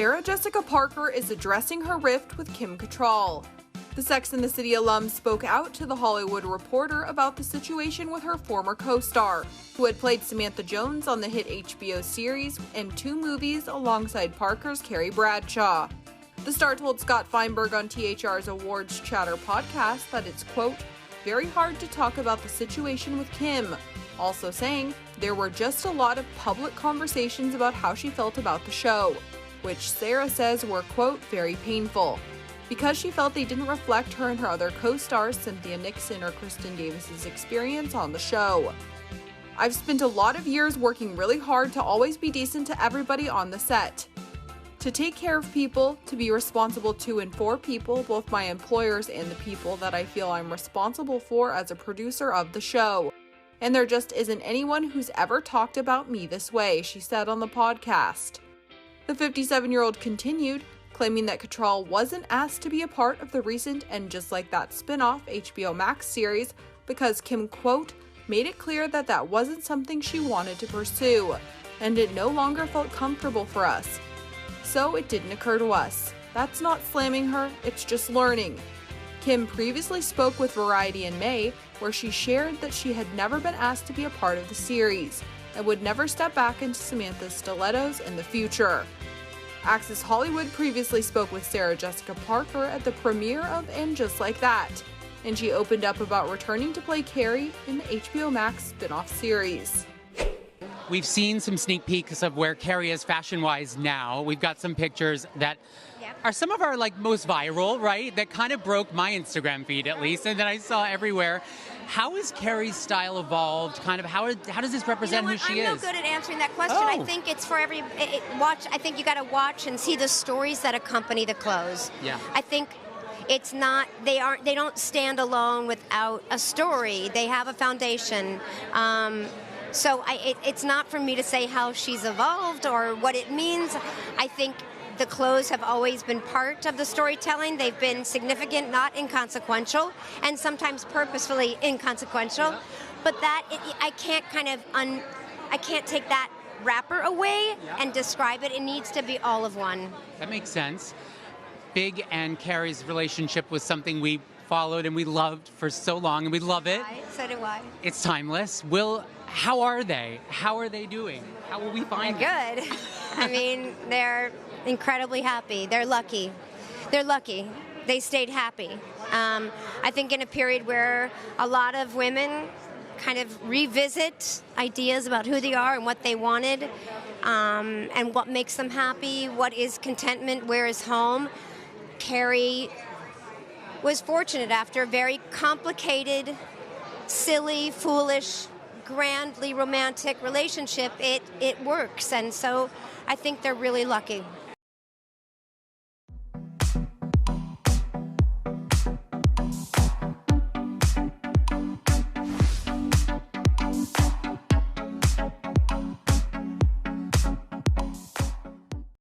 Sarah Jessica Parker is addressing her rift with Kim Cattrall. The Sex and the City alum spoke out to The Hollywood Reporter about the situation with her former co-star, who had played Samantha Jones on the hit HBO series and 2 movies alongside Parker's Carrie Bradshaw. The star told Scott Feinberg on THR's Awards Chatter podcast that it's, quote, very hard to talk about the situation with Kim, also saying there were just a lot of public conversations about how she felt about the show, which Sarah says were, quote, very painful, because she felt they didn't reflect her and her other co-stars Cynthia Nixon or Kristen Davis's experience on the show. I've spent a lot of years working really hard to always be decent to everybody on the set, to take care of people, to be responsible to and for people, both my employers and the people that I feel I'm responsible for as a producer of the show. And there just isn't anyone who's ever talked about me this way, she said on the podcast. The 57-year-old continued, claiming that Cattrall wasn't asked to be a part of the recent And Just Like That spin-off HBO Max series because Kim, quote, made it clear that that wasn't something she wanted to pursue, and it no longer felt comfortable for us. So it didn't occur to us. That's not slamming her, it's just learning. Kim previously spoke with Variety in May, where she shared that she had never been asked to be a part of the series and would never step back into Samantha's stilettos in the future. Access Hollywood previously spoke with Sarah Jessica Parker at the premiere of And Just Like That, and she opened up about returning to play Carrie in the HBO Max spin-off series. We've seen some sneak peeks of where Carrie is fashion-wise now. We've got some pictures that are some of our most viral, right? That kind of broke my Instagram feed at least, and that I saw everywhere. How has Carrie's style evolved? Kind of how does this represent who she is? I'm no good at answering that question. Oh. I think it's for every watch. I think you got to watch and see the stories that accompany the clothes. Yeah. I think it's not. They don't stand alone without a story. They have a foundation. So it's not for me to say how she's evolved or what it means. I think the clothes have always been part of the storytelling. They've been significant, not inconsequential, and sometimes purposefully inconsequential. But I can't I can't take that wrapper away and describe it. It needs to be all of one. That makes sense. Big and Carrie's relationship was something we followed and we loved for so long, and we love it. So do I. It's timeless. How are they? How are they doing? How will we find them? They're good. I mean, they're incredibly happy. They're lucky. They're lucky. They stayed happy. I think in a period where a lot of women kind of revisit ideas about who they are and what they wanted, and what makes them happy, what is contentment, where is home. Carrie was fortunate after a very complicated, silly, foolish, grandly romantic relationship. It works, and so I think they're really lucky.